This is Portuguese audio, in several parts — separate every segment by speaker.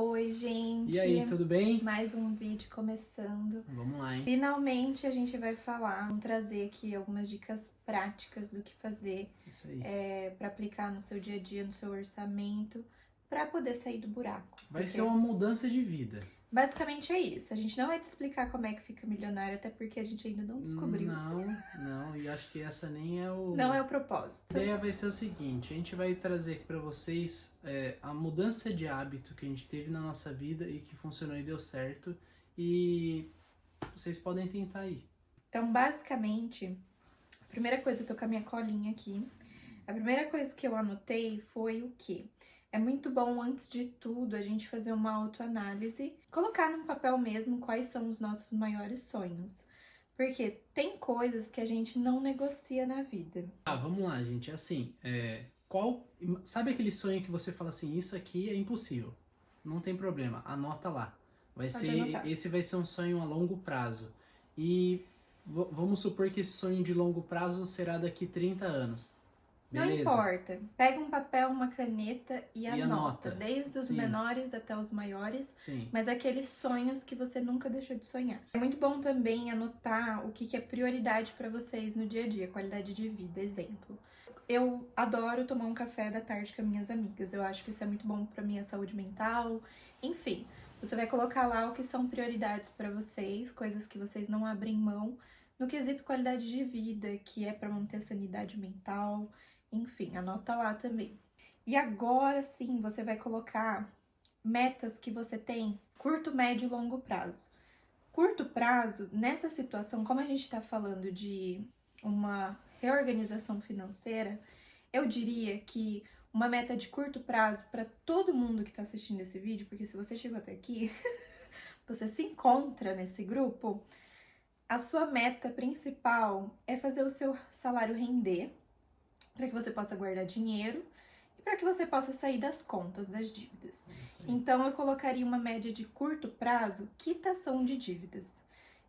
Speaker 1: Oi, gente!
Speaker 2: E aí, tudo bem?
Speaker 1: Mais um vídeo começando.
Speaker 2: Vamos lá, hein?
Speaker 1: Finalmente a gente vai vamos trazer aqui algumas dicas práticas do que fazer
Speaker 2: Isso aí.
Speaker 1: para aplicar no seu dia a dia, no seu orçamento, para poder sair do buraco.
Speaker 2: Vai ser uma mudança de vida.
Speaker 1: Basicamente é isso. A gente não vai te explicar como é que fica milionário, até porque a gente ainda não descobriu.
Speaker 2: Não, e acho que essa nem é o...
Speaker 1: Não é o propósito.
Speaker 2: A ideia vai ser o seguinte, a gente vai trazer aqui pra vocês a mudança de hábito que a gente teve na nossa vida e que funcionou e deu certo, e vocês podem tentar aí.
Speaker 1: Então, basicamente, a primeira coisa, eu tô com a minha colinha aqui. A primeira coisa que eu anotei foi o quê? É muito bom, antes de tudo, a gente fazer uma autoanálise, colocar num papel mesmo quais são os nossos maiores sonhos. Porque tem coisas que a gente não negocia na vida.
Speaker 2: Vamos lá, gente, assim, sabe aquele sonho que você fala assim, isso aqui é impossível, não tem problema, anota lá. Esse vai ser um sonho a longo prazo. E vamos supor que esse sonho de longo prazo será daqui 30 anos. Beleza?
Speaker 1: Não importa. Pega um papel, uma caneta e anota. Desde os menores até os maiores.
Speaker 2: Sim.
Speaker 1: Mas aqueles sonhos que você nunca deixou de sonhar. É muito bom também anotar o que é prioridade para vocês no dia a dia. Qualidade de vida, exemplo. Eu adoro tomar um café da tarde com as minhas amigas. Eu acho que isso é muito bom para minha saúde mental. Enfim, você vai colocar lá o que são prioridades para vocês, coisas que vocês não abrem mão. No quesito qualidade de vida, que é para manter a sanidade mental. Enfim, anota lá também. E agora sim, você vai colocar metas que você tem curto, médio e longo prazo. Curto prazo, nessa situação, como a gente está falando de uma reorganização financeira, eu diria que uma meta de curto prazo para todo mundo que está assistindo esse vídeo, porque se você chegou até aqui, você se encontra nesse grupo, a sua meta principal é fazer o seu salário render, para que você possa guardar dinheiro e para que você possa sair das contas, das dívidas. Então, eu colocaria uma média de curto prazo, quitação de dívidas.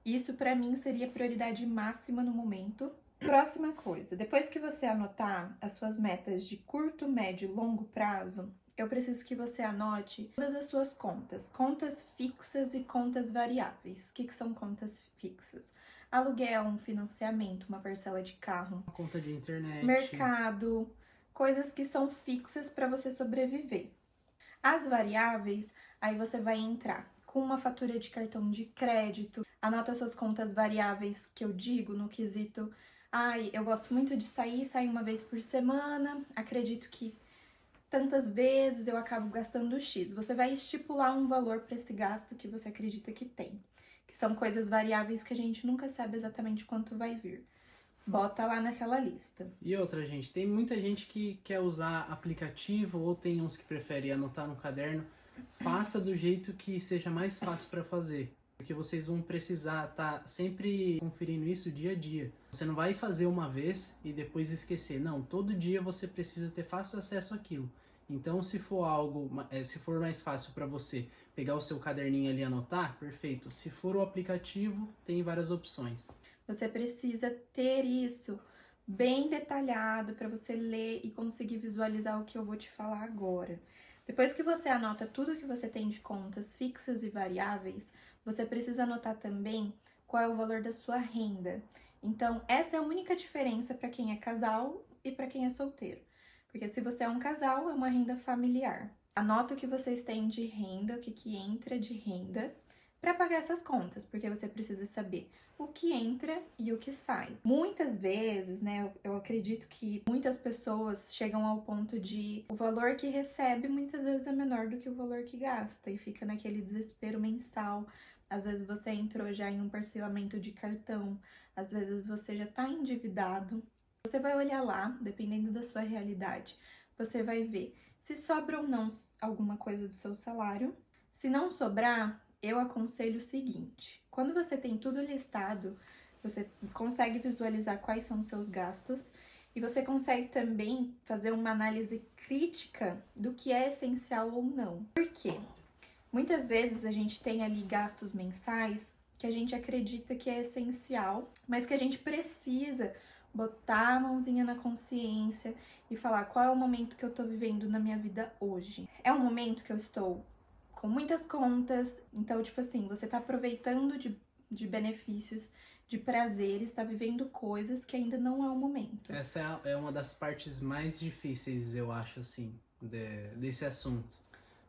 Speaker 1: Isso, para mim, seria prioridade máxima no momento. Próxima coisa, depois que você anotar as suas metas de curto, médio e longo prazo, eu preciso que você anote todas as suas contas. Contas fixas e contas variáveis. O que são contas fixas? Aluguel, um financiamento, uma parcela de carro,
Speaker 2: uma conta de internet,
Speaker 1: mercado, coisas que são fixas para você sobreviver. As variáveis, aí você vai entrar com uma fatura de cartão de crédito, anota suas contas variáveis que eu digo no quesito, eu gosto muito de sair uma vez por semana, acredito que tantas vezes eu acabo gastando X. Você vai estipular um valor para esse gasto que você acredita que tem. Que são coisas variáveis que a gente nunca sabe exatamente quanto vai vir. Bota lá naquela lista.
Speaker 2: E outra, gente, tem muita gente que quer usar aplicativo ou tem uns que preferem anotar no caderno. Faça do jeito que seja mais fácil para fazer, porque vocês vão precisar estar sempre conferindo isso dia a dia. Você não vai fazer uma vez e depois esquecer. Não, todo dia você precisa ter fácil acesso àquilo. Então, se for mais fácil para você pegar o seu caderninho ali e anotar, perfeito. Se for o aplicativo, tem várias opções.
Speaker 1: Você precisa ter isso bem detalhado para você ler e conseguir visualizar o que eu vou te falar agora. Depois que você anota tudo que você tem de contas fixas e variáveis, você precisa anotar também qual é o valor da sua renda. Então, essa é a única diferença para quem é casal e para quem é solteiro. Porque se você é um casal, é uma renda familiar. Anota o que vocês têm de renda, o que entra de renda, para pagar essas contas, porque você precisa saber o que entra e o que sai. Muitas vezes, né, eu acredito que muitas pessoas chegam ao ponto de o valor que recebe muitas vezes é menor do que o valor que gasta e fica naquele desespero mensal. Às vezes você entrou já em um parcelamento de cartão, às vezes você já está endividado. Você vai olhar lá, dependendo da sua realidade, você vai ver se sobra ou não alguma coisa do seu salário. Se não sobrar, eu aconselho o seguinte: quando você tem tudo listado, você consegue visualizar quais são os seus gastos e você consegue também fazer uma análise crítica do que é essencial ou não. Por quê? Muitas vezes a gente tem ali gastos mensais que a gente acredita que é essencial, mas que a gente precisa botar a mãozinha na consciência e falar qual é o momento que eu tô vivendo na minha vida hoje. É um momento que eu estou com muitas contas. Então, tipo assim, você tá aproveitando de benefícios, de prazeres, tá vivendo coisas que ainda não é o momento.
Speaker 2: Essa é uma das partes mais difíceis, eu acho, assim, desse assunto.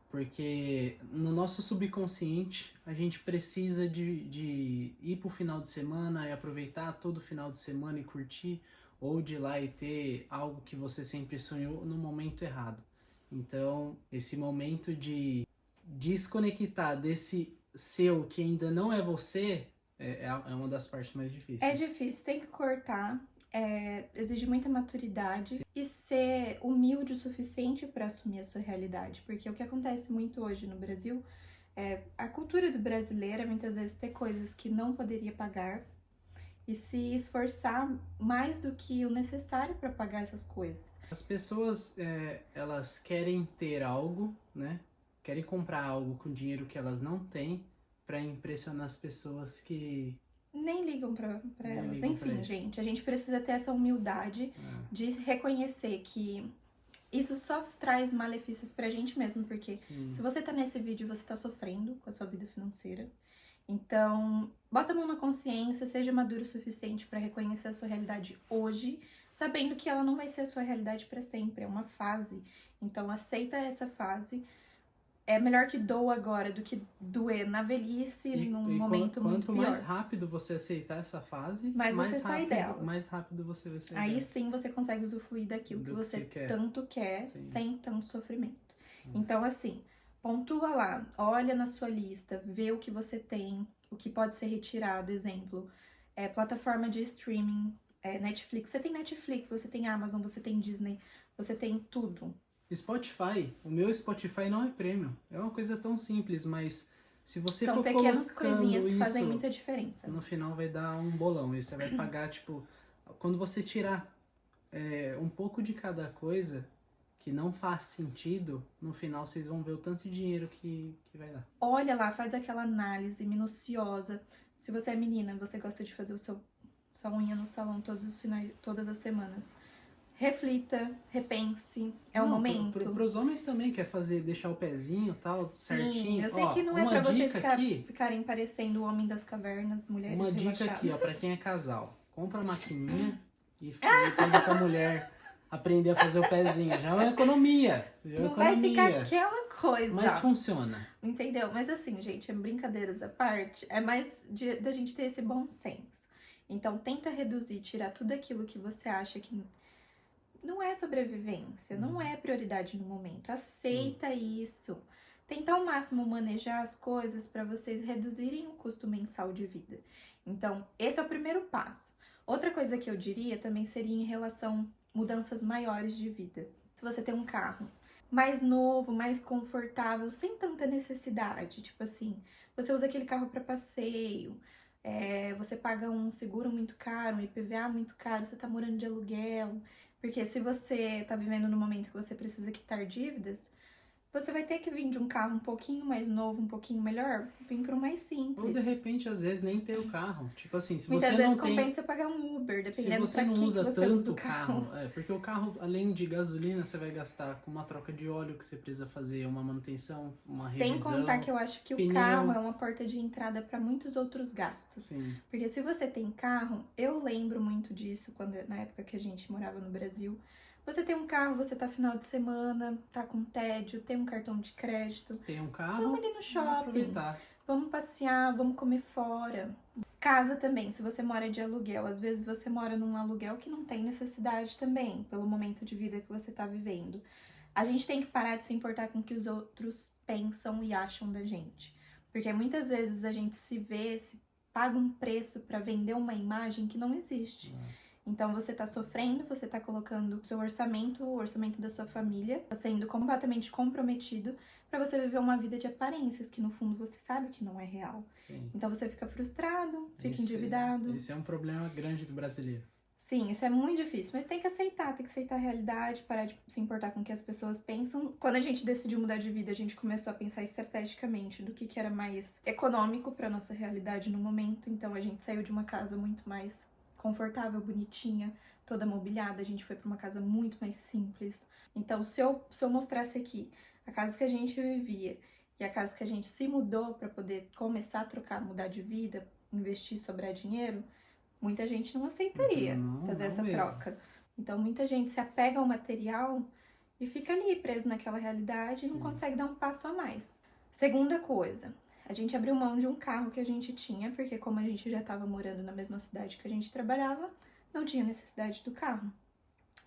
Speaker 2: Porque no nosso subconsciente, a gente precisa de ir pro final de semana e aproveitar todo o final de semana e curtir, ou de ir lá e ter algo que você sempre sonhou no momento errado. Então, esse momento de desconectar desse seu que ainda não é você é uma das partes mais difíceis.
Speaker 1: É difícil, tem que cortar, exige muita maturidade e ser humilde o suficiente para assumir a sua realidade. Porque o que acontece muito hoje no Brasil é a cultura do brasileiro é muitas vezes ter coisas que não poderia pagar e se esforçar mais do que o necessário para pagar essas coisas.
Speaker 2: As pessoas, elas querem ter algo, né? Querem comprar algo com dinheiro que elas não têm para impressionar as pessoas que
Speaker 1: nem ligam pra
Speaker 2: Nem
Speaker 1: elas.
Speaker 2: ligam pra
Speaker 1: Enfim,
Speaker 2: isso.
Speaker 1: gente, a gente precisa ter essa humildade de reconhecer que isso só traz malefícios pra gente mesmo, porque
Speaker 2: Sim.
Speaker 1: se você tá nesse vídeo, você tá sofrendo com a sua vida financeira. Então, bota a mão na consciência, seja maduro o suficiente pra reconhecer a sua realidade hoje, sabendo que ela não vai ser a sua realidade pra sempre, é uma fase. Então, aceita essa fase. É melhor que doa agora do que doer na velhice num momento muito
Speaker 2: Quanto
Speaker 1: pior.
Speaker 2: mais rápido você aceitar essa fase,
Speaker 1: Mas você sai
Speaker 2: rápido,
Speaker 1: dela.
Speaker 2: mais rápido você vai sair
Speaker 1: Aí
Speaker 2: dela.
Speaker 1: sim você consegue usufruir daquilo que você
Speaker 2: quer.
Speaker 1: tanto quer,
Speaker 2: Sim.
Speaker 1: sem tanto sofrimento. Então, assim, pontua lá, olha na sua lista, vê o que você tem, o que pode ser retirado, exemplo, plataforma de streaming, Netflix. Você tem Netflix, você tem Amazon, você tem Disney, você tem tudo.
Speaker 2: Spotify, o meu Spotify não é premium. É uma coisa tão simples, mas se você
Speaker 1: São
Speaker 2: for
Speaker 1: pequenas
Speaker 2: colocando
Speaker 1: coisinhas que fazem
Speaker 2: isso,
Speaker 1: muita diferença.
Speaker 2: no final vai dar um bolão. E você vai pagar, tipo, quando você tirar um pouco de cada coisa que não faz sentido, no final vocês vão ver o tanto de dinheiro que vai dar.
Speaker 1: Olha lá, faz aquela análise minuciosa. Se você é menina, você gosta de fazer sua unha no salão todas as semanas. Reflita, repense, o momento.
Speaker 2: Pros homens também, quer deixar o pezinho e tal, certinho.
Speaker 1: Eu sei que não é pra vocês
Speaker 2: aqui,
Speaker 1: ficarem parecendo o homem das cavernas, mulheres
Speaker 2: uma dica
Speaker 1: relaxadas.
Speaker 2: aqui, ó, pra quem é casal. Compra a maquininha e pede pra mulher aprender a fazer o pezinho. Já é uma economia.
Speaker 1: Não vai ficar aquela coisa.
Speaker 2: Mas funciona.
Speaker 1: Entendeu? Mas assim, gente, brincadeiras à parte, é mais da gente ter esse bom senso. Então, tenta reduzir, tirar tudo aquilo que você acha que não é sobrevivência, não é prioridade no momento. Aceita isso. Tenta ao máximo manejar as coisas para vocês reduzirem o custo mensal de vida. Então, esse é o primeiro passo. Outra coisa que eu diria também seria em relação a mudanças maiores de vida. Se você tem um carro mais novo, mais confortável, sem tanta necessidade, tipo assim, você usa aquele carro para passeio, você paga um seguro muito caro, um IPVA muito caro, você tá morando de aluguel. Porque se você tá vivendo no momento que você precisa quitar dívidas, você vai ter que vir de um carro um pouquinho mais novo, um pouquinho melhor, vir para um mais simples.
Speaker 2: Ou de repente, às vezes, nem ter o carro. Tipo assim, se
Speaker 1: Muitas
Speaker 2: você
Speaker 1: vezes
Speaker 2: não tem...
Speaker 1: compensa pagar um Uber, dependendo
Speaker 2: se você
Speaker 1: pra
Speaker 2: não
Speaker 1: que
Speaker 2: usa
Speaker 1: você
Speaker 2: tanto
Speaker 1: usa
Speaker 2: o carro. Porque o carro, além de gasolina, você vai gastar com uma troca de óleo que você precisa fazer, uma manutenção, uma revisão.
Speaker 1: Sem contar que eu acho que o carro é uma porta de entrada para muitos outros gastos.
Speaker 2: Sim.
Speaker 1: Porque se você tem carro, eu lembro muito disso na época que a gente morava no Brasil. Você tem um carro, você tá final de semana, tá com tédio, tem um cartão de crédito.
Speaker 2: Tem um carro,
Speaker 1: vamos ali no shopping,
Speaker 2: aproveitar.
Speaker 1: Vamos passear, vamos comer fora. Casa também, se você mora de aluguel, às vezes você mora num aluguel que não tem necessidade também, pelo momento de vida que você tá vivendo. A gente tem que parar de se importar com o que os outros pensam e acham da gente. Porque muitas vezes a gente paga um preço pra vender uma imagem que não existe. Então você tá sofrendo, você tá colocando o orçamento da sua família, tá sendo completamente comprometido pra você viver uma vida de aparências que no fundo você sabe que não é real.
Speaker 2: Sim.
Speaker 1: Então você fica frustrado, fica endividado.
Speaker 2: Esse é um problema grande do brasileiro.
Speaker 1: Sim, isso é muito difícil, mas tem que aceitar a realidade, parar de se importar com o que as pessoas pensam. Quando a gente decidiu mudar de vida, a gente começou a pensar estrategicamente do que era mais econômico pra nossa realidade no momento. Então a gente saiu de uma casa muito mais confortável, bonitinha, toda mobiliada, a gente foi pra uma casa muito mais simples. Então, se eu mostrasse aqui a casa que a gente vivia e a casa que a gente se mudou para poder começar a trocar, mudar de vida, investir, sobrar dinheiro, muita gente não aceitaria fazer
Speaker 2: Não
Speaker 1: essa
Speaker 2: mesmo.
Speaker 1: troca. Então muita gente se apega ao material e fica ali preso naquela realidade e não
Speaker 2: Sim.
Speaker 1: consegue dar um passo a mais. Segunda coisa, a gente abriu mão de um carro que a gente tinha, porque como a gente já estava morando na mesma cidade que a gente trabalhava, não tinha necessidade do carro.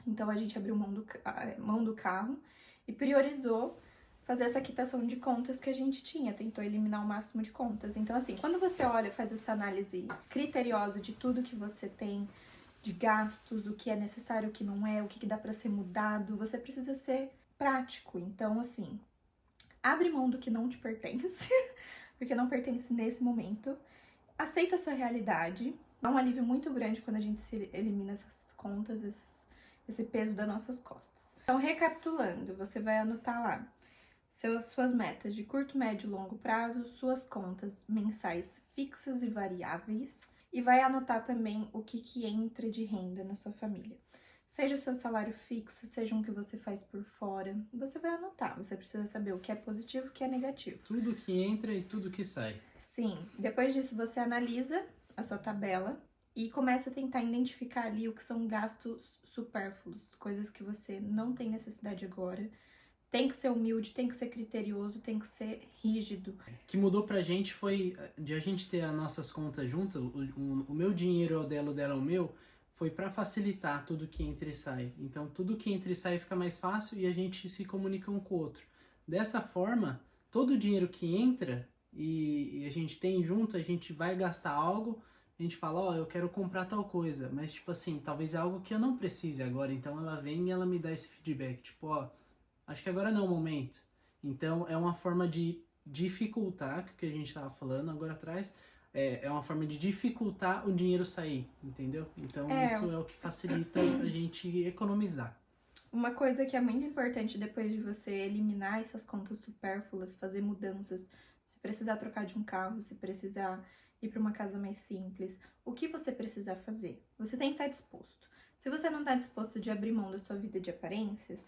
Speaker 1: Então a gente abriu mão do carro e priorizou fazer essa quitação de contas que a gente tinha, tentou eliminar o máximo de contas. Então, assim, quando você olha, faz essa análise criteriosa de tudo que você tem, de gastos, o que é necessário, o que não é, o que dá para ser mudado, você precisa ser prático. Então, assim, abre mão do que não te pertence, porque não pertence nesse momento. Aceita a sua realidade. Dá um alívio muito grande quando a gente se elimina essas contas, esse peso das nossas costas. Então, recapitulando, você vai anotar lá suas metas de curto, médio e longo prazo, suas contas mensais fixas e variáveis, e vai anotar também o que entra de renda na sua família. Seja o seu salário fixo, seja um que você faz por fora, você vai anotar. Você precisa saber o que é positivo e o que é negativo.
Speaker 2: Tudo que entra e tudo que sai.
Speaker 1: Sim, depois disso você analisa a sua tabela e começa a tentar identificar ali o que são gastos supérfluos, coisas que você não tem necessidade agora. Tem que ser humilde, tem que ser criterioso, tem que ser rígido.
Speaker 2: O que mudou pra gente foi de a gente ter as nossas contas juntas, o meu dinheiro é o dela é o meu, foi pra facilitar tudo que entra e sai. Então tudo que entra e sai fica mais fácil e a gente se comunica um com o outro. Dessa forma, todo o dinheiro que entra e a gente tem junto, a gente vai gastar algo, a gente fala, ó, eu quero comprar tal coisa, mas tipo assim, talvez é algo que eu não precise agora, então ela vem e ela me dá esse feedback, tipo, ó, acho que agora não é o momento. Então é uma forma de dificultar, que a gente estava falando agora atrás, é uma forma de dificultar o dinheiro sair, entendeu? Então isso é o que facilita a gente economizar.
Speaker 1: Uma coisa que é muito importante depois de você eliminar essas contas supérfluas, fazer mudanças, se precisar trocar de um carro, se precisar ir para uma casa mais simples, o que você precisar fazer? Você tem que estar disposto. Se você não está disposto de abrir mão da sua vida de aparências,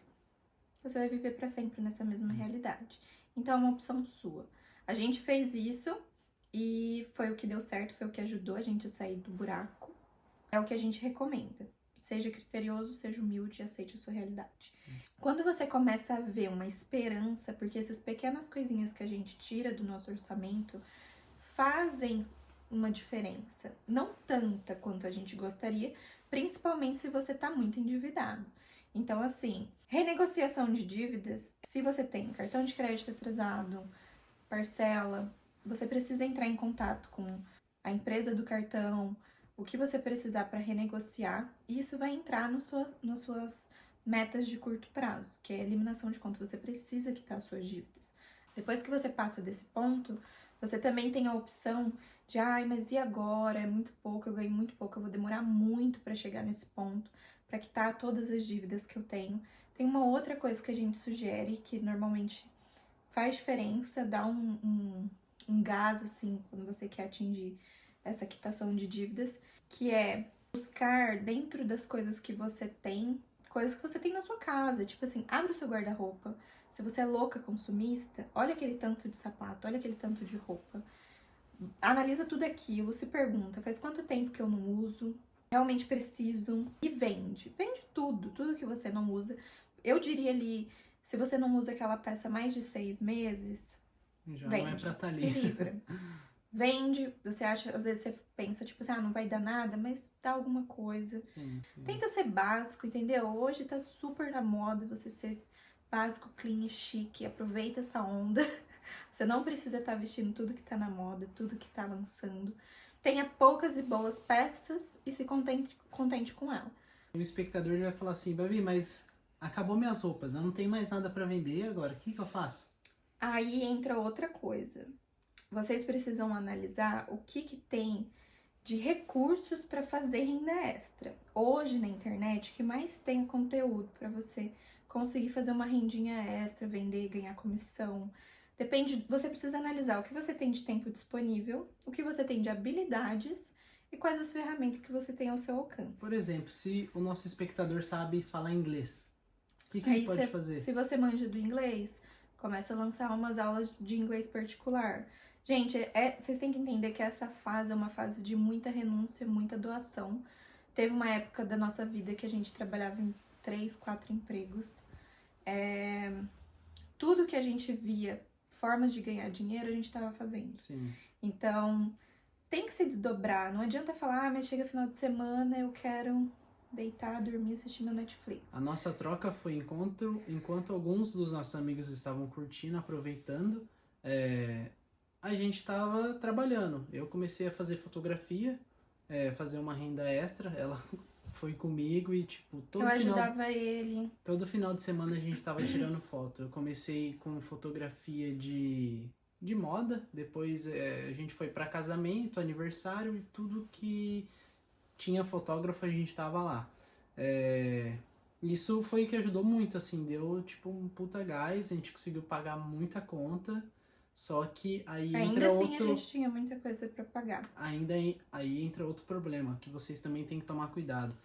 Speaker 1: você vai viver para sempre nessa mesma realidade. Então é uma opção sua. A gente fez isso e foi o que deu certo, foi o que ajudou a gente a sair do buraco. É o que a gente recomenda. Seja criterioso, seja humilde e aceite a sua realidade. Quando você começa a ver uma esperança, porque essas pequenas coisinhas que a gente tira do nosso orçamento fazem uma diferença. Não tanta quanto a gente gostaria, principalmente se você está muito endividado. Então, assim, renegociação de dívidas, se você tem cartão de crédito atrasado, parcela, você precisa entrar em contato com a empresa do cartão, o que você precisar para renegociar, e isso vai entrar nas suas metas de curto prazo, que é a eliminação de contas. Você precisa quitar as suas dívidas. Depois que você passa desse ponto, você também tem a opção de, ai, mas e agora? É muito pouco, eu ganho muito pouco, eu vou demorar muito para chegar nesse ponto, para quitar todas as dívidas que eu tenho. Tem uma outra coisa que a gente sugere, que normalmente faz diferença, dá um gás, assim, quando você quer atingir essa quitação de dívidas, que é buscar dentro das coisas que você tem, coisas que você tem na sua casa. Tipo assim, abre o seu guarda-roupa. Se você é louca consumista, olha aquele tanto de sapato, olha aquele tanto de roupa. Analisa tudo aquilo, se pergunta, faz quanto tempo que eu não uso? Realmente preciso? E vende. Vende tudo que você não usa. Eu diria ali, se você não usa aquela peça mais de 6 meses,
Speaker 2: Já
Speaker 1: vende,
Speaker 2: não é pra estar
Speaker 1: se
Speaker 2: ali.
Speaker 1: livra. Vende, você acha, às vezes você pensa, tipo assim, ah, não vai dar nada, mas dá alguma coisa.
Speaker 2: Sim.
Speaker 1: Tenta ser básico, entendeu? Hoje tá super na moda você ser básico, clean e chique. Aproveita essa onda. Você não precisa estar vestindo tudo que tá na moda, tudo que tá lançando. Tenha poucas e boas peças e se contente com ela.
Speaker 2: O espectador vai falar assim, Babi, mas acabou minhas roupas, eu não tenho mais nada pra vender agora, o que eu faço?
Speaker 1: Aí entra outra coisa. Vocês precisam analisar o que tem de recursos para fazer renda extra. Hoje na internet, o que mais tem conteúdo para você conseguir fazer uma rendinha extra, vender, ganhar comissão. Depende, você precisa analisar o que você tem de tempo disponível, o que você tem de habilidades e quais as ferramentas que você tem ao seu alcance.
Speaker 2: Por exemplo, se o nosso espectador sabe falar inglês, o que ele pode fazer?
Speaker 1: Se você manja do inglês, Começa a lançar umas aulas de inglês particular. Gente, vocês têm que entender que essa fase é uma fase de muita renúncia, muita doação. Teve uma época da nossa vida que a gente trabalhava em 3, 4 empregos. Tudo que a gente via, formas de ganhar dinheiro, a gente estava fazendo.
Speaker 2: Sim.
Speaker 1: Então, tem que se desdobrar. Não adianta falar, mas chega final de semana, eu quero deitar, dormir, assistir meu Netflix.
Speaker 2: A nossa troca foi enquanto alguns dos nossos amigos estavam curtindo, aproveitando, a gente estava trabalhando. Eu comecei a fazer fotografia, fazer uma renda extra, ela foi comigo e, tipo,
Speaker 1: eu ajudava ele.
Speaker 2: Todo final de semana a gente estava tirando foto. Eu comecei com fotografia de moda, depois a gente foi para casamento, aniversário e tudo que tinha fotógrafo a gente estava lá. Isso foi o que ajudou muito, assim, deu tipo um puta gás, a gente conseguiu pagar muita conta, só que aí
Speaker 1: Ainda
Speaker 2: entra
Speaker 1: assim a gente tinha muita coisa para pagar.
Speaker 2: Aí entra outro problema, que vocês também têm que tomar cuidado.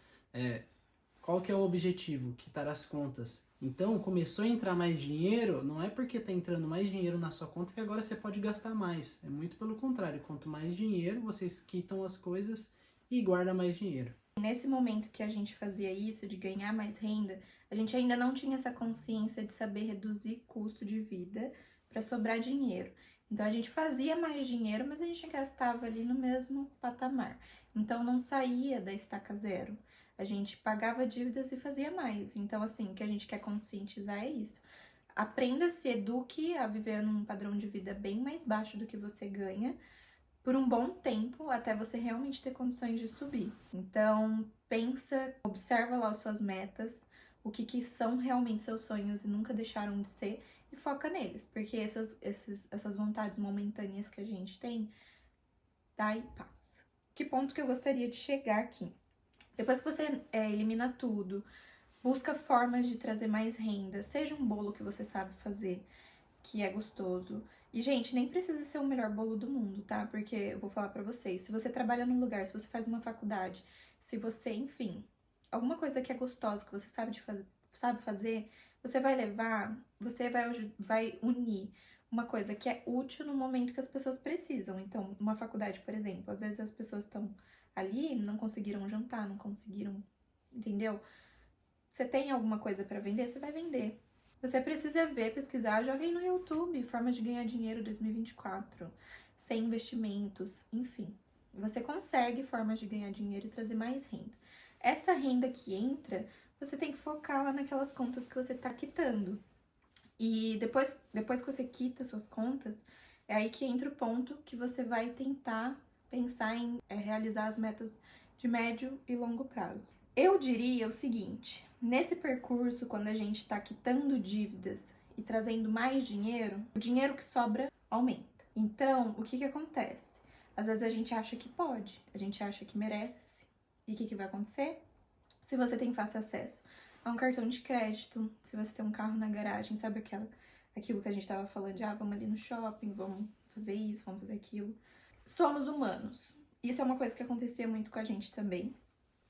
Speaker 2: Qual que é o objetivo? Quitar as contas. Então, começou a entrar mais dinheiro, não é porque tá entrando mais dinheiro na sua conta que agora você pode gastar mais. É muito pelo contrário, quanto mais dinheiro, vocês quitam as coisas e guardam mais dinheiro.
Speaker 1: Nesse momento que a gente fazia isso, de ganhar mais renda, a gente ainda não tinha essa consciência de saber reduzir custo de vida para sobrar dinheiro. Então a gente fazia mais dinheiro, mas a gente gastava ali no mesmo patamar. Então não saía da estaca zero. A gente pagava dívidas e fazia mais. Então, assim, o que a gente quer conscientizar é isso. Aprenda, se eduque a viver num padrão de vida bem mais baixo do que você ganha, por um bom tempo, até você realmente ter condições de subir. Então, pensa, observa lá as suas metas, o que são realmente seus sonhos e nunca deixaram de ser, e foca neles, porque essas vontades momentâneas que a gente tem, dá e passa. Que ponto que eu gostaria de chegar aqui? Depois que você elimina tudo, busca formas de trazer mais renda, seja um bolo que você sabe fazer, que é gostoso. E, gente, nem precisa ser o melhor bolo do mundo, tá? Porque eu vou falar pra vocês, se você trabalha num lugar, se você faz uma faculdade, se você, enfim, alguma coisa que é gostosa, que você sabe fazer, você vai levar, você vai unir uma coisa que é útil no momento que as pessoas precisam. Então, uma faculdade, por exemplo, às vezes as pessoas estão ali, não conseguiram jantar, não conseguiram, entendeu? Você tem alguma coisa pra vender, você vai vender. Você precisa ver, pesquisar, joga aí no YouTube, formas de ganhar dinheiro 2024, sem investimentos, enfim. Você consegue formas de ganhar dinheiro e trazer mais renda. Essa renda que entra, você tem que focar lá naquelas contas que você tá quitando. E depois que você quita suas contas, é aí que entra o ponto que você vai tentar pensar em realizar as metas de médio e longo prazo. Eu diria o seguinte, nesse percurso, quando a gente está quitando dívidas e trazendo mais dinheiro, o dinheiro que sobra aumenta. Então, o que acontece? Às vezes a gente acha que pode, a gente acha que merece. E o que vai acontecer? Se você tem fácil acesso a um cartão de crédito, se você tem um carro na garagem, sabe aquilo que a gente estava falando de, vamos ali no shopping, vamos fazer isso, vamos fazer aquilo. Somos humanos. Isso é uma coisa que acontecia muito com a gente também.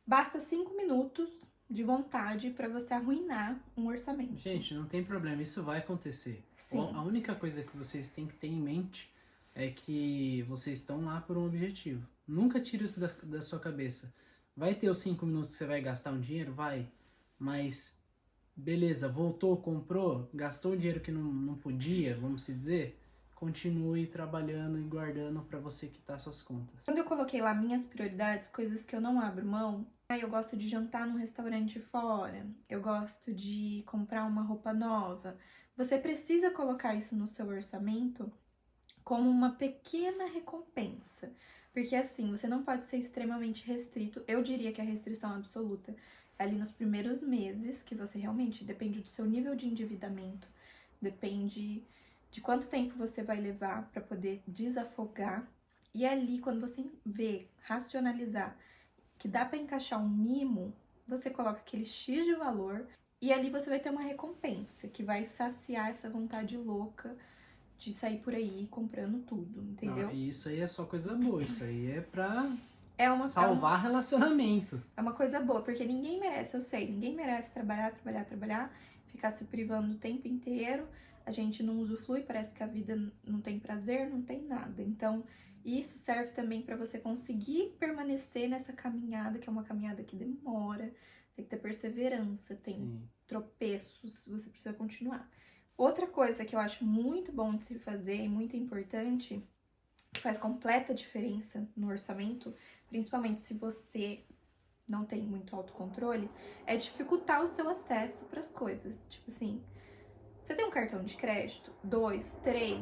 Speaker 1: Basta 5 minutos de vontade para você arruinar um orçamento.
Speaker 2: Gente, não tem problema, isso vai acontecer.
Speaker 1: Sim.
Speaker 2: A única coisa que vocês têm que ter em mente é que vocês estão lá por um objetivo. Nunca tire isso da sua cabeça. Vai ter os 5 minutos que você vai gastar um dinheiro? Vai. Mas, beleza, voltou, comprou, gastou o dinheiro que não podia, vamos se dizer, continue trabalhando e guardando para você quitar suas contas.
Speaker 1: Quando eu coloquei lá minhas prioridades, coisas que eu não abro mão, eu gosto de jantar num restaurante fora, eu gosto de comprar uma roupa nova. Você precisa colocar isso no seu orçamento como uma pequena recompensa. Porque assim, você não pode ser extremamente restrito. Eu diria que a restrição absoluta é ali nos primeiros meses, que você realmente depende do seu nível de endividamento, depende de quanto tempo você vai levar para poder desafogar. E ali, quando você vê, racionalizar, que dá para encaixar um mimo, você coloca aquele X de valor e ali você vai ter uma recompensa que vai saciar essa vontade louca de sair por aí comprando tudo, entendeu?
Speaker 2: Não, e isso aí é só coisa boa, isso aí é pra
Speaker 1: salvar
Speaker 2: relacionamento.
Speaker 1: É uma coisa boa, porque ninguém merece, eu sei, ninguém merece trabalhar, ficar se privando o tempo inteiro, a gente não usufrui, parece que a vida não tem prazer, não tem nada. Então, isso serve também para você conseguir permanecer nessa caminhada, que é uma caminhada que demora, tem que ter perseverança, tem
Speaker 2: Sim.
Speaker 1: tropeços, você precisa continuar. Outra coisa que eu acho muito bom de se fazer e muito importante, que faz completa diferença no orçamento, principalmente se você não tem muito autocontrole, é dificultar o seu acesso para as coisas. Tipo assim, você tem um cartão de crédito, 2, 3,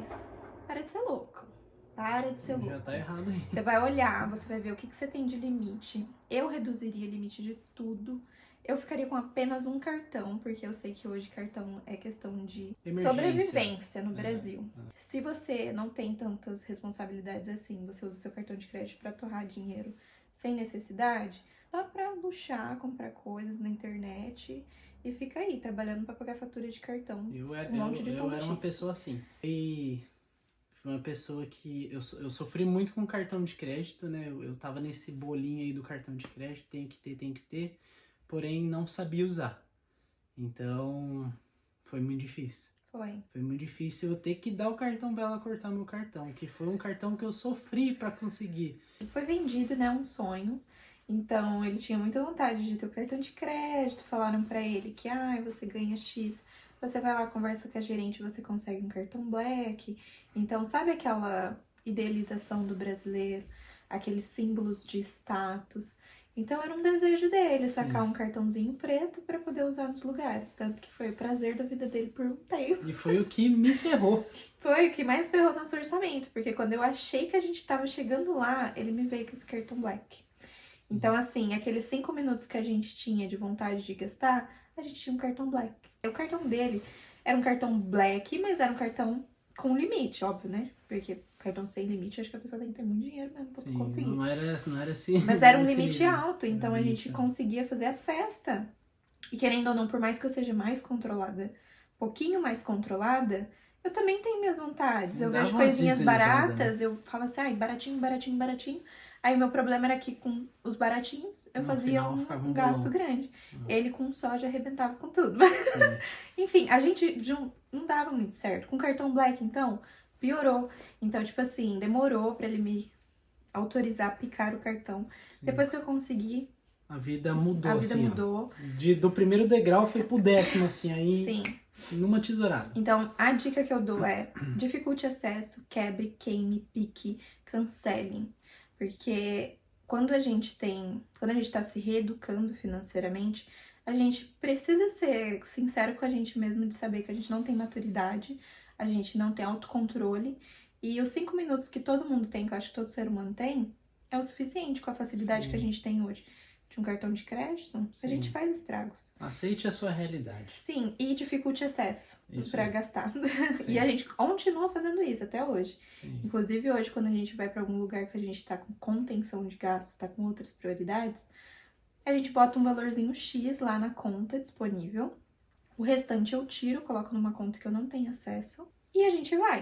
Speaker 1: para de ser louco. Para de ser louco.
Speaker 2: Já tá errado aí.
Speaker 1: Você vai olhar, você vai ver o que você tem de limite. Eu reduziria limite de tudo. Eu ficaria com apenas um cartão, porque eu sei que hoje cartão é questão de
Speaker 2: Emergência.
Speaker 1: Sobrevivência no Brasil. Se você não tem tantas responsabilidades assim, você usa o seu cartão de crédito para torrar dinheiro sem necessidade, só pra luxar, comprar coisas na internet e fica aí, trabalhando pra pagar fatura de cartão.
Speaker 2: Eu era
Speaker 1: tontice.
Speaker 2: uma pessoa assim. E foi uma pessoa que eu sofri muito com cartão de crédito, né? Eu tava nesse bolinho aí do cartão de crédito, tem que ter, porém não sabia usar. Então, foi muito difícil. Foi muito difícil eu ter que dar o cartão pra ela cortar meu cartão, que foi um cartão que eu sofri pra conseguir.
Speaker 1: Foi vendido, né, um sonho. Então, ele tinha muita vontade de ter o cartão de crédito. Falaram pra ele que, você ganha X. Você vai lá, conversa com a gerente, você consegue um cartão Black. Então, sabe aquela idealização do brasileiro? Aqueles símbolos de status. Então, era um desejo dele sacar um cartãozinho preto pra poder usar nos lugares. Tanto que foi o prazer da vida dele por um tempo.
Speaker 2: E foi o que me ferrou.
Speaker 1: Foi o que mais ferrou nosso orçamento. Porque quando eu achei que a gente tava chegando lá, ele me veio com esse cartão Black. Então, assim, aqueles 5 minutos que a gente tinha de vontade de gastar, a gente tinha um cartão Black. O cartão dele era um cartão Black, mas era um cartão com limite, óbvio, né? Porque cartão sem limite, acho que a pessoa tem que ter muito dinheiro mesmo pra conseguir.
Speaker 2: Não era assim.
Speaker 1: Mas era um limite alto, então a gente conseguia fazer a festa. E querendo ou não, por mais que eu seja mais controlada, um pouquinho mais controlada, eu também tenho minhas vontades. Eu vejo coisinhas baratas, eu falo assim, baratinho, baratinho, baratinho. Aí o meu problema era que com os baratinhos eu fazia um gasto grande. Ele com soja arrebentava com tudo. Enfim, a gente não dava muito certo. Com cartão Black, então, piorou. Então, tipo assim, demorou pra ele me autorizar a picar o cartão. Sim. Depois que eu consegui...
Speaker 2: A vida mudou,
Speaker 1: A vida mudou.
Speaker 2: Do primeiro degrau foi pro 10º, assim, aí...
Speaker 1: Sim.
Speaker 2: Numa tesourada.
Speaker 1: Então, a dica que eu dou é dificulte acesso, quebre, queime, pique, cancele. Porque quando a gente tá se reeducando financeiramente, a gente precisa ser sincero com a gente mesmo de saber que a gente não tem maturidade, a gente não tem autocontrole. E os 5 minutos que todo mundo tem, que eu acho que todo ser humano tem, é o suficiente com a facilidade que a gente tem hoje. De um cartão de crédito, a gente faz estragos.
Speaker 2: Aceite a sua realidade.
Speaker 1: Sim, e dificulte acesso para gastar. E a gente continua fazendo isso até hoje. Sim. Inclusive hoje, quando a gente vai para algum lugar que a gente tá com contenção de gastos, tá com outras prioridades, a gente bota um valorzinho X lá na conta disponível. O restante eu tiro, coloco numa conta que eu não tenho acesso e a gente vai.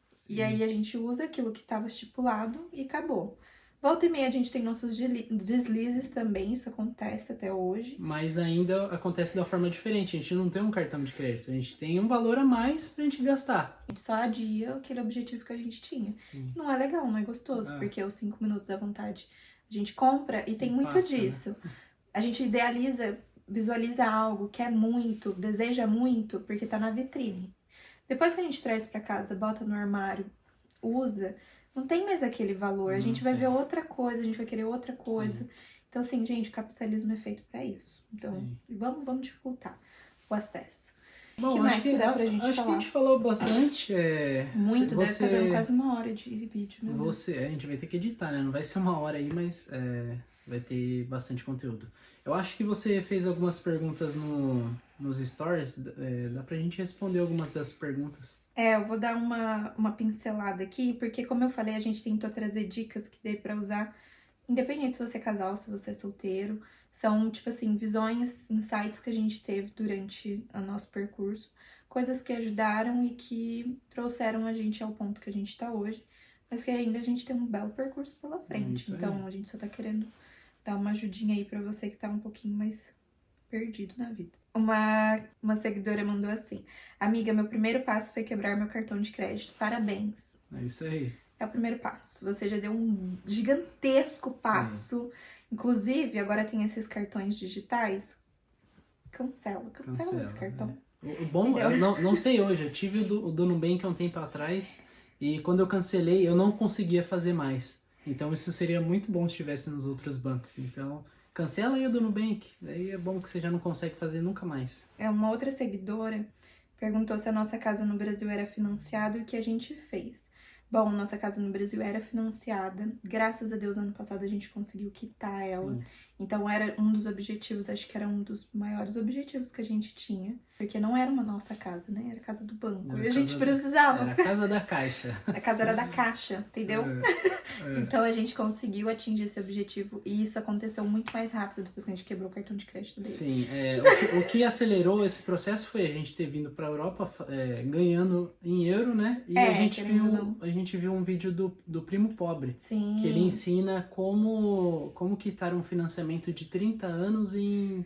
Speaker 1: Sim. E aí a gente usa aquilo que estava estipulado e acabou. Volta e meia a gente tem nossos deslizes também, isso acontece até hoje.
Speaker 2: Mas ainda acontece da forma diferente, a gente não tem um cartão de crédito, a gente tem um valor a mais pra gente gastar.
Speaker 1: A gente só adia aquele objetivo que a gente tinha. Sim. Não é legal, não é gostoso, porque os 5 minutos à vontade a gente compra e tem muito disso. Né? A gente idealiza, visualiza algo, quer muito, deseja muito, porque tá na vitrine. Depois que a gente traz pra casa, bota no armário, usa... Não tem mais aquele valor, a gente vai ver outra coisa, a gente vai querer outra coisa. Sim. Então, assim, gente, o capitalismo é feito pra isso. Então, vamos dificultar o acesso.
Speaker 2: Bom,
Speaker 1: o que mais que dá pra gente falar?
Speaker 2: Acho que a gente falou bastante.
Speaker 1: Muito, deve estar dando quase 1 hora de vídeo, né?
Speaker 2: A gente vai ter que editar, né? Não vai ser 1 hora aí, mas vai ter bastante conteúdo. Eu acho que você fez algumas perguntas nos stories, dá pra gente responder algumas das perguntas.
Speaker 1: Eu vou dar uma pincelada aqui, porque como eu falei, a gente tentou trazer dicas que dê pra usar, independente se você é casal, se você é solteiro. São, tipo assim, visões, insights que a gente teve durante o nosso percurso. Coisas que ajudaram e que trouxeram a gente ao ponto que a gente tá hoje. Mas que ainda a gente tem um belo percurso pela frente. Então, a gente só tá querendo dar uma ajudinha aí pra você que tá um pouquinho mais perdido na vida. Uma seguidora mandou assim: amiga, meu primeiro passo foi quebrar meu cartão de crédito. Parabéns.
Speaker 2: É isso aí.
Speaker 1: É o primeiro passo. Você já deu um gigantesco passo. Sim. Inclusive, agora tem esses cartões digitais. Cancela esse cartão.
Speaker 2: O bom, eu não sei hoje, eu tive o do Nubank há um tempo atrás e quando eu cancelei eu não conseguia fazer mais. Então isso seria muito bom se estivesse nos outros bancos. Então cancela aí o do Nubank, daí é bom que você já não consegue fazer nunca mais.
Speaker 1: Uma outra seguidora perguntou se a nossa casa no Brasil era financiada e o que a gente fez. Bom, nossa casa no Brasil era financiada. Graças a Deus, ano passado a gente conseguiu quitar ela. Sim. Então era um dos objetivos, acho que era um dos maiores objetivos que a gente tinha. Porque não era uma nossa casa, né? Era a casa do banco. E a gente precisava.
Speaker 2: Era a casa da Caixa.
Speaker 1: A casa era da Caixa, entendeu? Então a gente conseguiu atingir esse objetivo. E isso aconteceu muito mais rápido depois que a gente quebrou o cartão de crédito dele.
Speaker 2: Sim, o que acelerou esse processo foi a gente ter vindo pra Europa ganhando em euro, né? E a gente viu um vídeo do Primo Pobre.
Speaker 1: Sim.
Speaker 2: Que ele ensina como quitar um financiamento de 30 anos em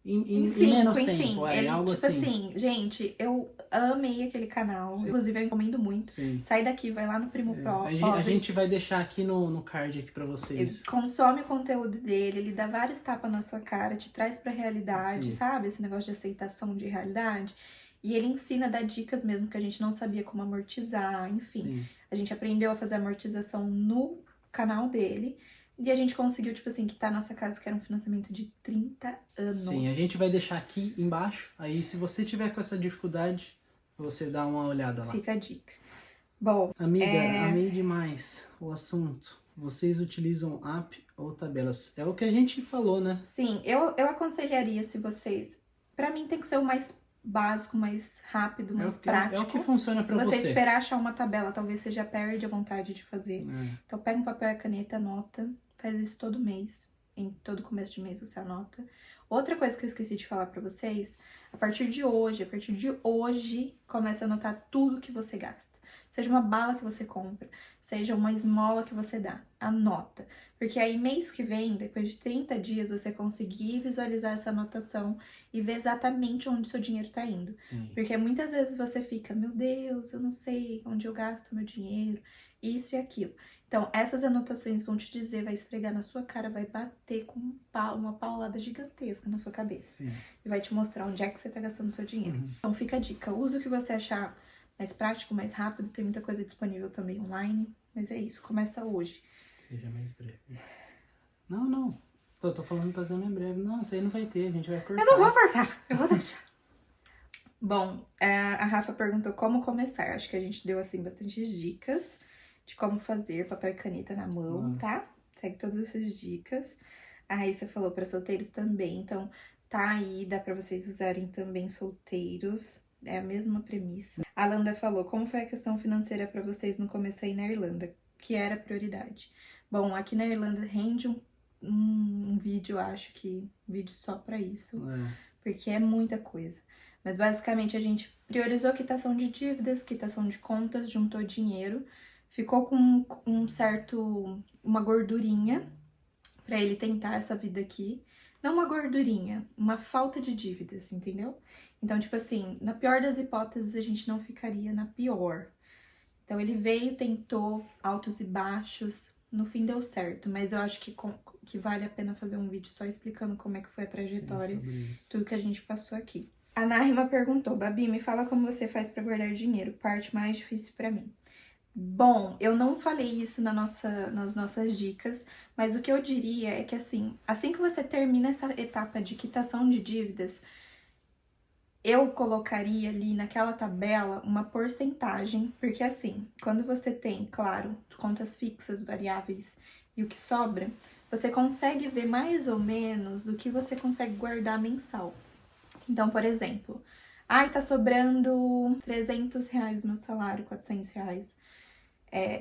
Speaker 2: menos tempo.
Speaker 1: Ele,
Speaker 2: algo
Speaker 1: tipo
Speaker 2: assim,
Speaker 1: gente, eu amei aquele canal. Sim. Inclusive, eu recomendo muito.
Speaker 2: Sim.
Speaker 1: Sai daqui, vai lá no Primo Pobre.
Speaker 2: A gente vai deixar aqui no card aqui pra vocês.
Speaker 1: Consome o conteúdo dele, ele dá vários tapas na sua cara, te traz pra realidade, Sim. sabe? Esse negócio de aceitação de realidade. E ele ensina, dá dicas mesmo que a gente não sabia como amortizar, enfim. Sim. A gente aprendeu a fazer amortização no canal dele. E a gente conseguiu, tipo assim, quitar a nossa casa, que era um financiamento de 30 anos.
Speaker 2: Sim, a gente vai deixar aqui embaixo. Aí, se você tiver com essa dificuldade, você dá uma olhada lá.
Speaker 1: Fica a dica. Bom,
Speaker 2: amiga, amei demais o assunto. Vocês utilizam app ou tabelas? É o que a gente falou, né?
Speaker 1: Sim, eu aconselharia se vocês... Pra mim tem que ser o mais básico, mais rápido, mais prático.
Speaker 2: É o que funciona pra você.
Speaker 1: Se você esperar achar uma tabela, talvez você já perde a vontade de fazer. Então pega um papel e caneta, anota. Faz isso todo mês. Em todo começo de mês você anota. Outra coisa que eu esqueci de falar pra vocês, a partir de hoje, comece a anotar tudo que você gasta. Seja uma bala que você compra, seja uma esmola que você dá. Anota. Porque aí mês que vem, depois de 30 dias, você conseguir visualizar essa anotação e ver exatamente onde seu dinheiro tá indo. Sim. Porque muitas vezes você fica, meu Deus, eu não sei onde eu gasto meu dinheiro, isso e aquilo. Então, essas anotações vão te dizer, vai esfregar na sua cara, vai bater com uma paulada gigantesca na sua cabeça. Sim. E vai te mostrar onde é que você tá gastando seu dinheiro. Então, fica a dica. Usa o que você achar mais prático, mais rápido. Tem muita coisa disponível também online. Mas é isso. Começa hoje.
Speaker 2: Seja mais breve. Não. Tô falando pra ser mais breve. Não, isso aí não vai ter. A gente vai cortar.
Speaker 1: Eu não vou cortar. Eu vou deixar. Bom, a Rafa perguntou como começar. Acho que a gente deu, assim, bastante dicas de como fazer papel e caneta na mão, tá? Segue todas essas dicas. A Raíssa falou para solteiros também, então tá aí, dá para vocês usarem também solteiros, é a mesma premissa. A Landa falou, como foi a questão financeira para vocês no começo aí na Irlanda? Que era prioridade? Bom, aqui na Irlanda rende um vídeo, acho que vídeo só para isso, porque é muita coisa. Mas basicamente a gente priorizou quitação de dívidas, quitação de contas, juntou dinheiro, ficou com uma gordurinha pra ele tentar essa vida aqui. Não uma gordurinha, uma falta de dívidas, entendeu? Então, tipo assim, na pior das hipóteses, a gente não ficaria na pior. Então, ele veio, tentou, altos e baixos, no fim deu certo. Mas eu acho que vale a pena fazer um vídeo só explicando como é que foi a trajetória, tudo que a gente passou aqui. A Nárima perguntou, Babi, me fala como você faz pra guardar dinheiro, parte mais difícil pra mim. Bom, eu não falei isso nas nossas dicas, mas o que eu diria é que assim que você termina essa etapa de quitação de dívidas, eu colocaria ali naquela tabela uma porcentagem, porque assim, quando você tem, claro, contas fixas, variáveis e o que sobra, você consegue ver mais ou menos o que você consegue guardar mensal. Então, por exemplo, tá sobrando R$300 no salário, R$400.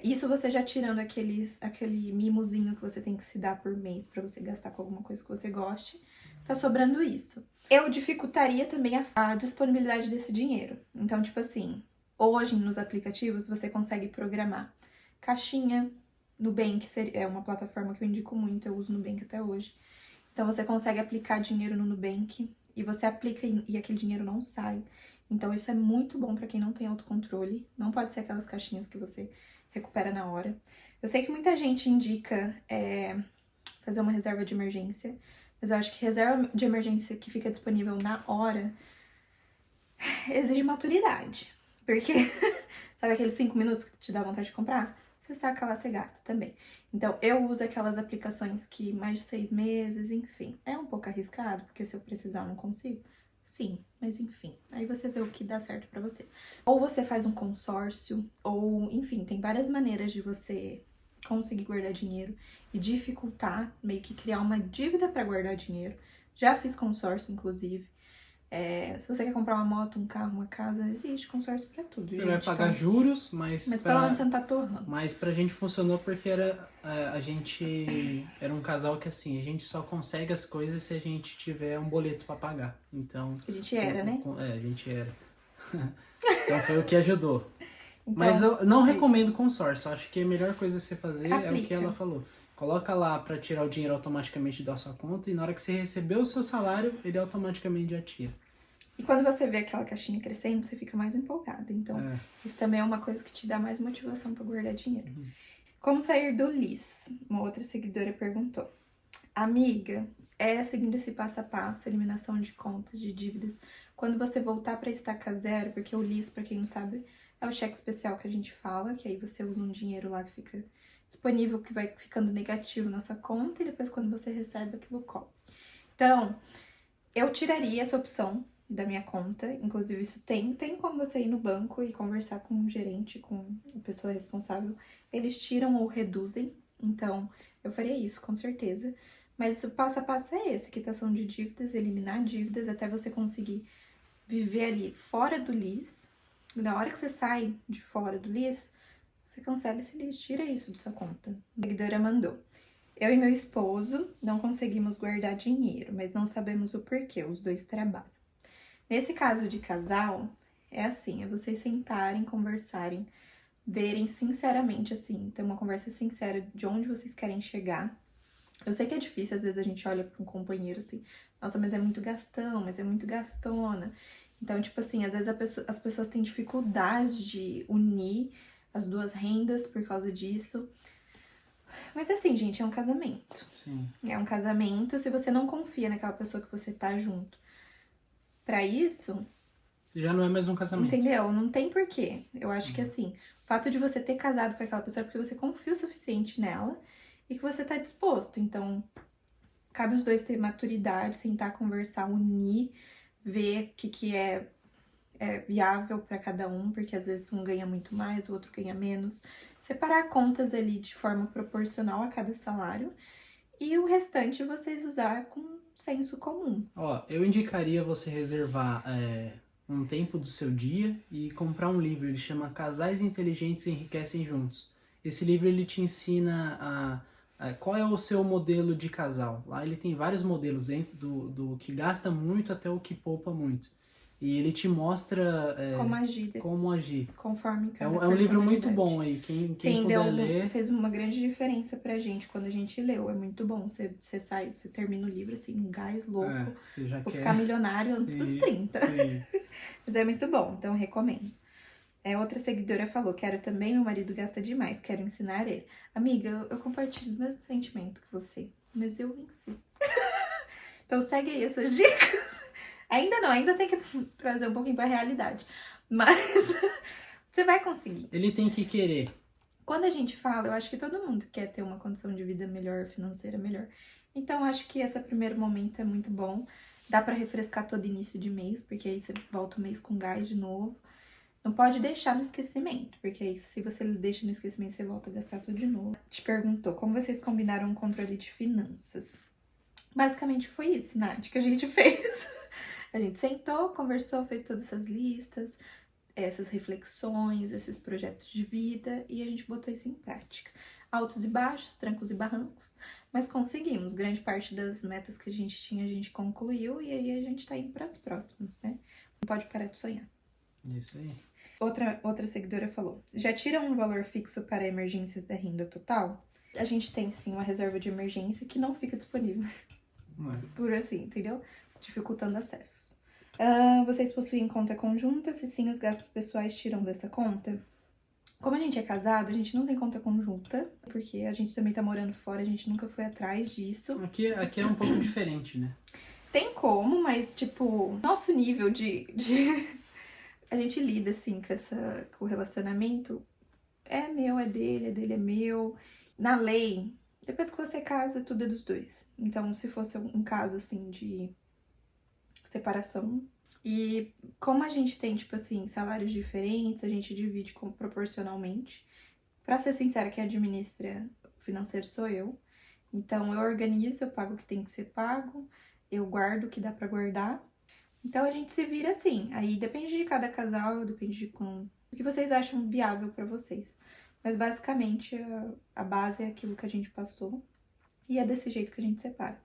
Speaker 1: Isso você já tirando aquele mimozinho que você tem que se dar por mês pra você gastar com alguma coisa que você goste, tá sobrando isso. Eu dificultaria também a disponibilidade desse dinheiro. Então, tipo assim, hoje nos aplicativos você consegue programar caixinha, Nubank é uma plataforma que eu indico muito, eu uso Nubank até hoje. Então você consegue aplicar dinheiro no Nubank e você aplica e aquele dinheiro não sai. Então isso é muito bom para quem não tem autocontrole. Não pode ser aquelas caixinhas que você recupera na hora. Eu sei que muita gente indica fazer uma reserva de emergência, mas eu acho que reserva de emergência que fica disponível na hora exige maturidade. Porque sabe aqueles 5 minutos que te dá vontade de comprar? Você saca lá, você gasta também. Então, eu uso aquelas aplicações que mais de 6 meses, enfim. É um pouco arriscado, porque se eu precisar eu não consigo. Sim, mas enfim. Aí você vê o que dá certo pra você. Ou você faz um consórcio, ou enfim, tem várias maneiras de você conseguir guardar dinheiro e dificultar, meio que criar uma dívida pra guardar dinheiro. Já fiz consórcio, inclusive. Se você quer comprar uma moto, um carro, uma casa, existe consórcio pra tudo,
Speaker 2: Você
Speaker 1: gente.
Speaker 2: vai pagar juros, mas
Speaker 1: pelo menos você não tá torrando.
Speaker 2: Mas pra gente funcionou porque a gente era um casal que assim, a gente só consegue as coisas se a gente tiver um boleto pra pagar. Então,
Speaker 1: A gente era, né?
Speaker 2: A gente era. Então foi o que ajudou.
Speaker 1: Então,
Speaker 2: mas eu não recomendo consórcio. Acho que a melhor coisa a você fazer é o que
Speaker 1: Aplica.
Speaker 2: ela falou. Coloca lá pra tirar o dinheiro automaticamente da sua conta e na hora que você receber o seu salário, ele automaticamente já tira.
Speaker 1: E quando você vê aquela caixinha crescendo, você fica mais empolgada. Então, isso também é uma coisa que te dá mais motivação pra guardar dinheiro. Como sair do LIS? Uma outra seguidora perguntou. Amiga, seguindo esse passo a passo, eliminação de contas, de dívidas, quando você voltar pra estaca zero, porque o LIS, pra quem não sabe, é o cheque especial que a gente fala, que aí você usa um dinheiro lá que fica disponível, que vai ficando negativo na sua conta, e depois quando você recebe, aquilo cobre. Então, eu tiraria essa opção da minha conta, inclusive isso tem como você ir no banco e conversar com o gerente, com a pessoa responsável, eles tiram ou reduzem, então eu faria isso, com certeza. Mas o passo a passo é esse, quitação de dívidas, eliminar dívidas, até você conseguir viver ali fora do LIS. Na hora que você sai de fora do LIS, você cancela esse LIS, tira isso da sua conta. A seguidora mandou. Eu e meu esposo não conseguimos guardar dinheiro, mas não sabemos o porquê, os dois trabalham. Nesse caso de casal, é assim, é vocês sentarem, conversarem, verem sinceramente, assim, ter uma conversa sincera de onde vocês querem chegar. Eu sei que é difícil, às vezes a gente olha para um companheiro assim, nossa, mas é muito gastão, mas é muito gastona. Então, tipo assim, às vezes as pessoas têm dificuldade de unir as duas rendas por causa disso. Mas assim, gente, é um casamento.
Speaker 2: Sim.
Speaker 1: É um casamento, se você não confia naquela pessoa que você tá junto pra isso...
Speaker 2: Já não é mais um casamento.
Speaker 1: Entendeu? Não tem porquê. Eu acho que assim, o fato de você ter casado com aquela pessoa é porque você confia o suficiente nela e que você tá disposto. Então, cabe os dois ter maturidade, sentar, conversar, unir, ver o que é viável pra cada um, porque às vezes um ganha muito mais, o outro ganha menos. Separar contas ali de forma proporcional a cada salário e o restante vocês usar com senso comum.
Speaker 2: Ó, eu indicaria você reservar um tempo do seu dia e comprar um livro. Ele chama Casais Inteligentes Enriquecem Juntos. Esse livro ele te ensina qual é o seu modelo de casal. Lá ele tem vários modelos, dentro do que gasta muito até o que poupa muito. E ele te mostra como agir.
Speaker 1: Conforme cada
Speaker 2: É um livro muito bom aí. Quem puder ler...
Speaker 1: fez uma grande diferença pra gente quando a gente leu. É muito bom. Você sai, você termina o livro assim, um gás louco.
Speaker 2: Você já
Speaker 1: Vou
Speaker 2: quer
Speaker 1: ficar milionário antes dos 30.
Speaker 2: Sim.
Speaker 1: Mas é muito bom, então recomendo. Outra seguidora falou, quero também, meu marido gasta demais, quero ensinar ele. Amiga, eu compartilho o mesmo sentimento que você, mas eu venci. Então segue aí essas dicas. Ainda não, ainda tem que trazer um pouquinho pra realidade. Mas você vai conseguir.
Speaker 2: Ele tem que querer.
Speaker 1: Quando a gente fala, eu acho que todo mundo quer ter uma condição de vida melhor, financeira melhor. Então, acho que esse primeiro momento é muito bom. Dá pra refrescar todo início de mês, porque aí você volta o mês com gás de novo. Não pode deixar no esquecimento, porque aí se você deixa no esquecimento, você volta a gastar tudo de novo. Te perguntou, como vocês combinaram o controle de finanças? Basicamente foi isso, Nath, que a gente fez. A gente sentou, conversou, fez todas essas listas, essas reflexões, esses projetos de vida, e a gente botou isso em prática. Altos e baixos, trancos e barrancos, mas conseguimos. Grande parte das metas que a gente tinha, a gente concluiu, e aí a gente tá indo para as próximas, né? Não pode parar de sonhar.
Speaker 2: Isso aí.
Speaker 1: Outra seguidora falou, já tira um valor fixo para emergências da renda total? A gente tem, sim, uma reserva de emergência que não fica disponível. por assim, entendeu? Dificultando acessos. Vocês possuem conta conjunta? Se sim, os gastos pessoais tiram dessa conta? Como a gente é casado, a gente não tem conta conjunta, porque a gente também tá morando fora, a gente nunca foi atrás disso.
Speaker 2: Aqui é um pouco diferente, né?
Speaker 1: Tem como, mas, tipo, nosso nível a gente lida, assim, com o relacionamento. É meu, é dele é meu. Na lei, depois que você casa, tudo é dos dois. Então, se fosse um caso, assim, de separação. E como a gente tem, tipo assim, salários diferentes, a gente divide proporcionalmente. Pra ser sincera, quem administra o financeiro sou eu. Então, eu organizo, eu pago o que tem que ser pago, eu guardo o que dá pra guardar. Então, a gente se vira assim. Aí depende de cada casal, depende de o que vocês acham viável pra vocês. Mas, basicamente, a base é aquilo que a gente passou. E é desse jeito que a gente separa.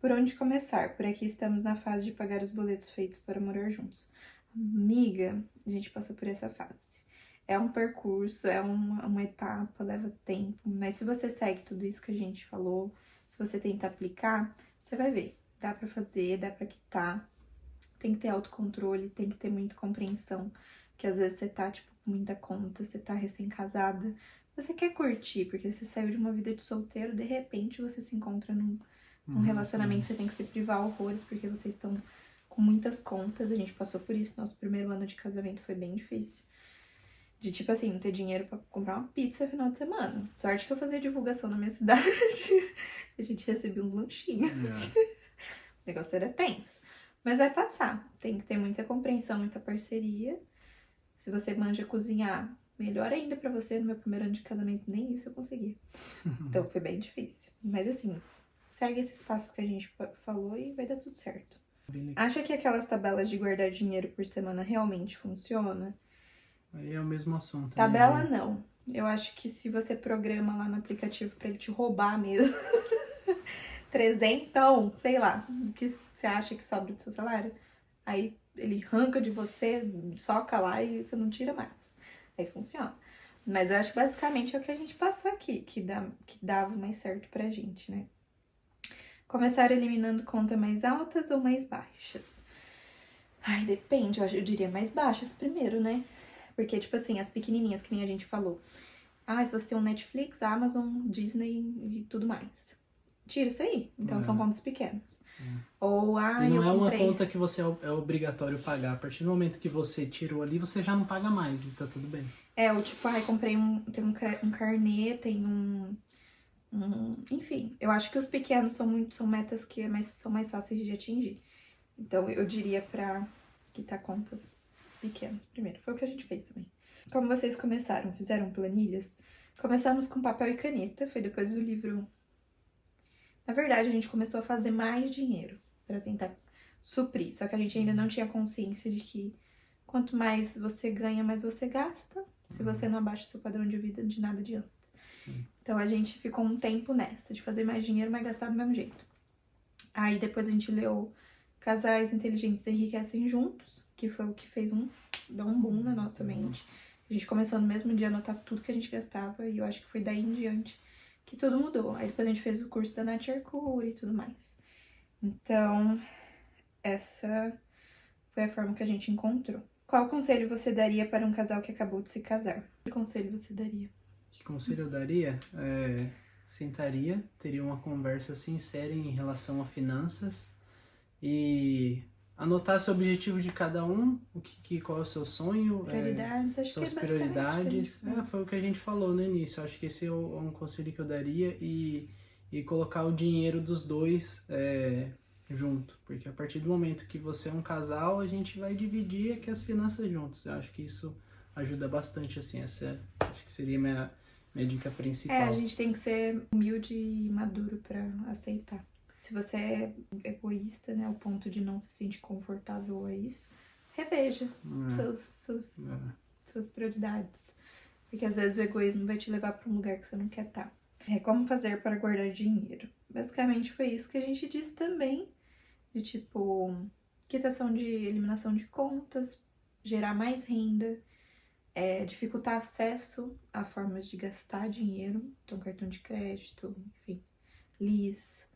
Speaker 1: Por onde começar? Por aqui estamos na fase de pagar os boletos feitos para morar juntos. Amiga, a gente passou por essa fase. É um percurso, é uma etapa, leva tempo, mas se você segue tudo isso que a gente falou, se você tenta aplicar, você vai ver. Dá pra fazer, dá pra quitar. Tem que ter autocontrole, tem que ter muita compreensão, porque às vezes você tá, tipo, com muita conta, você tá recém-casada, você quer curtir, porque você saiu de uma vida de solteiro, de repente você se encontra num relacionamento, você tem que se privar horrores, porque vocês estão com muitas contas, a gente passou por isso, nosso primeiro ano de casamento foi bem difícil. De, tipo assim, não ter dinheiro pra comprar uma pizza no final de semana. Sorte que eu fazia divulgação na minha cidade, a gente recebia uns lanchinhos. O negócio era tenso. Mas vai passar, tem que ter muita compreensão, muita parceria. Se você manja cozinhar, melhor ainda pra você. No meu primeiro ano de casamento, nem isso eu consegui. Então foi bem difícil. Mas assim, segue esses passos que a gente falou e vai dar tudo certo. Acha que aquelas tabelas de guardar dinheiro por semana realmente funciona?
Speaker 2: Aí é o mesmo assunto.
Speaker 1: Tabela não. Eu acho que se você programa lá no aplicativo pra ele te roubar mesmo, 300, sei lá, o que você acha que sobra do seu salário, aí ele arranca de você, soca lá e você não tira mais. Aí funciona. Mas eu acho que basicamente é o que a gente passou aqui, que dava mais certo pra gente, né? Começar eliminando contas mais altas ou mais baixas? Ai, depende, eu diria mais baixas primeiro, né? Porque, tipo assim, as pequenininhas, que nem a gente falou. Ah, se você tem um Netflix, Amazon, Disney e tudo mais. Tira isso aí. Então, são contas pequenas. Ou,
Speaker 2: E não
Speaker 1: eu
Speaker 2: é uma
Speaker 1: comprei...
Speaker 2: conta que você é obrigatório pagar. A partir do momento que você tirou ali, você já não paga mais, e tá tudo bem.
Speaker 1: ou tipo, comprei tem um carnê, tem enfim, eu acho que os pequenos são metas que são mais fáceis de atingir. Então, eu diria pra quitar contas pequenas primeiro. Foi o que a gente fez também. Como vocês começaram? Fizeram planilhas? Começamos com papel e caneta, foi depois do livro. Na verdade, a gente começou a fazer mais dinheiro pra tentar suprir. Só que a gente ainda não tinha consciência de que quanto mais você ganha, mais você gasta. Se você não abaixa o seu padrão de vida, de nada adianta. Então a gente ficou um tempo nessa, de fazer mais dinheiro, mas gastar do mesmo jeito. Aí depois a gente leu Casais Inteligentes Enriquecem Juntos, que foi o que fez dar um boom na nossa mente. A gente começou no mesmo dia a anotar tudo que a gente gastava e eu acho que foi daí em diante que tudo mudou. Aí depois a gente fez o curso da Nath Arcuri e tudo mais. Então, essa foi a forma que a gente encontrou. Qual conselho você daria para um casal que acabou de se casar? Que conselho você daria?
Speaker 2: Que conselho eu daria? Sentaria, teria uma conversa sincera em relação a finanças e anotasse o objetivo de cada um, qual é o seu sonho,
Speaker 1: Prioridades, acho que
Speaker 2: suas
Speaker 1: é basicamente
Speaker 2: prioridades. Foi o que a gente falou no início. Acho que esse é um conselho que eu daria e colocar o dinheiro dos dois junto, porque a partir do momento que você é um casal, a gente vai dividir aqui as finanças juntos. Eu acho que isso ajuda bastante, assim, acho que seria minha dica principal.
Speaker 1: A gente tem que ser humilde e maduro pra aceitar. Se você é egoísta, né, ao ponto de não se sentir confortável a isso, reveja suas prioridades. Porque às vezes o egoísmo vai te levar pra um lugar que você não quer estar. Como fazer para guardar dinheiro? Basicamente foi isso que a gente disse também. De tipo, quitação de eliminação de contas, gerar mais renda, dificultar acesso a formas de gastar dinheiro, então cartão de crédito, enfim, LIS,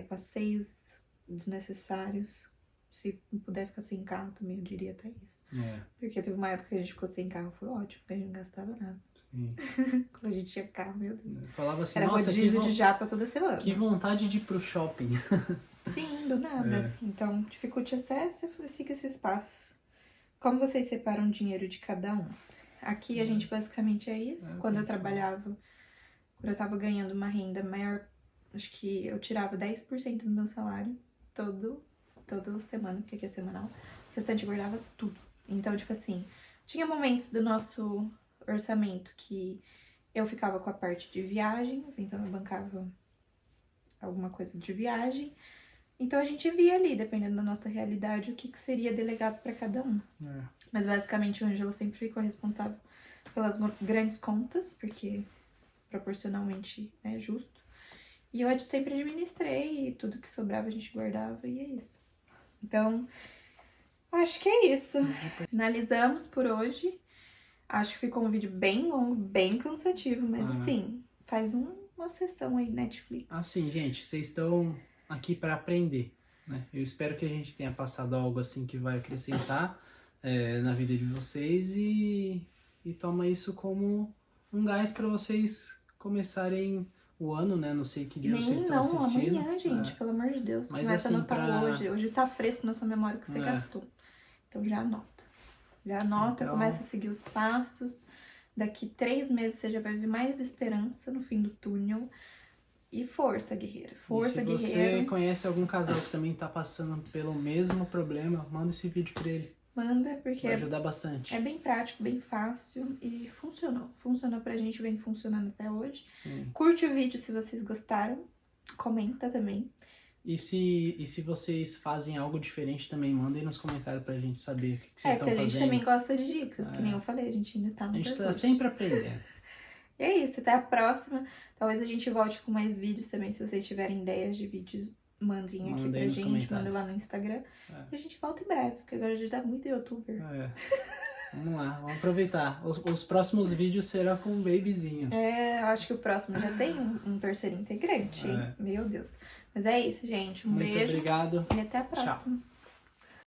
Speaker 1: passeios desnecessários. Se não puder ficar sem carro também, eu diria até isso. Porque teve uma época que a gente ficou sem carro, foi ótimo, porque a gente não gastava nada.
Speaker 2: Sim.
Speaker 1: Quando a gente tinha carro, meu Deus.
Speaker 2: Falava assim,
Speaker 1: Era
Speaker 2: nossa,
Speaker 1: rodízio de japa toda semana.
Speaker 2: que vontade de ir pro shopping.
Speaker 1: Sim, do nada. Então, dificulte acesso e siga esses passos. Como vocês separam o dinheiro de cada um? Aqui a gente basicamente é isso. Quando eu trabalhava, quando eu tava ganhando uma renda maior, acho que eu tirava 10% do meu salário toda semana, porque aqui é semanal. O restante eu guardava tudo. Então, tipo assim, tinha momentos do nosso orçamento que eu ficava com a parte de viagens, então eu bancava alguma coisa de viagem. Então a gente via ali, dependendo da nossa realidade, o que seria delegado para cada um. Mas basicamente o Ângelo sempre ficou responsável pelas grandes contas, porque proporcionalmente é justo. E eu sempre administrei, e tudo que sobrava a gente guardava, e é isso. Então, acho que é isso. Finalizamos por hoje. Acho que ficou um vídeo bem longo, bem cansativo, mas assim, faz uma sessão aí Netflix.
Speaker 2: Assim, gente, vocês estão aqui para aprender, né? Eu espero que a gente tenha passado algo assim que vai acrescentar na vida de vocês e toma isso como um gás para vocês começarem o ano, né? Não sei que dia vocês estão assistindo.
Speaker 1: Amanhã, gente, pelo amor de Deus.
Speaker 2: Mas
Speaker 1: começa
Speaker 2: assim,
Speaker 1: a anotar hoje. Hoje tá fresco na sua memória o que você gastou. Então já anota. Já anota,
Speaker 2: Então...
Speaker 1: começa a seguir os passos. Daqui 3 meses você já vai ver mais esperança no fim do túnel. E força, guerreira. Força, guerreira.
Speaker 2: Se você conhece algum casal que também tá passando pelo mesmo problema, manda esse vídeo pra ele.
Speaker 1: Manda, porque
Speaker 2: vai ajudar bastante.
Speaker 1: É bem prático, bem fácil e funcionou. Funcionou pra gente, vem funcionando até hoje.
Speaker 2: Sim.
Speaker 1: Curte o vídeo se vocês gostaram. Comenta também.
Speaker 2: E se vocês fazem algo diferente também, mandem nos comentários pra gente saber o que vocês estão fazendo.
Speaker 1: É, que a gente também gosta de dicas, que nem eu falei, a gente ainda tá no percurso.
Speaker 2: A gente tá sempre aprendendo.
Speaker 1: E é isso, até a próxima. Talvez a gente volte com mais vídeos também, se vocês tiverem ideias de vídeos, mandem aqui pra gente, mandem lá no Instagram. E a gente volta em breve, porque agora a gente tá muito youtuber.
Speaker 2: Vamos lá, vamos aproveitar. Os próximos vídeos serão com um babyzinho.
Speaker 1: Eu acho que o próximo já tem um terceiro integrante. Meu Deus. Mas é isso, gente. Um beijo.
Speaker 2: Muito obrigado.
Speaker 1: E até a próxima.
Speaker 2: Tchau.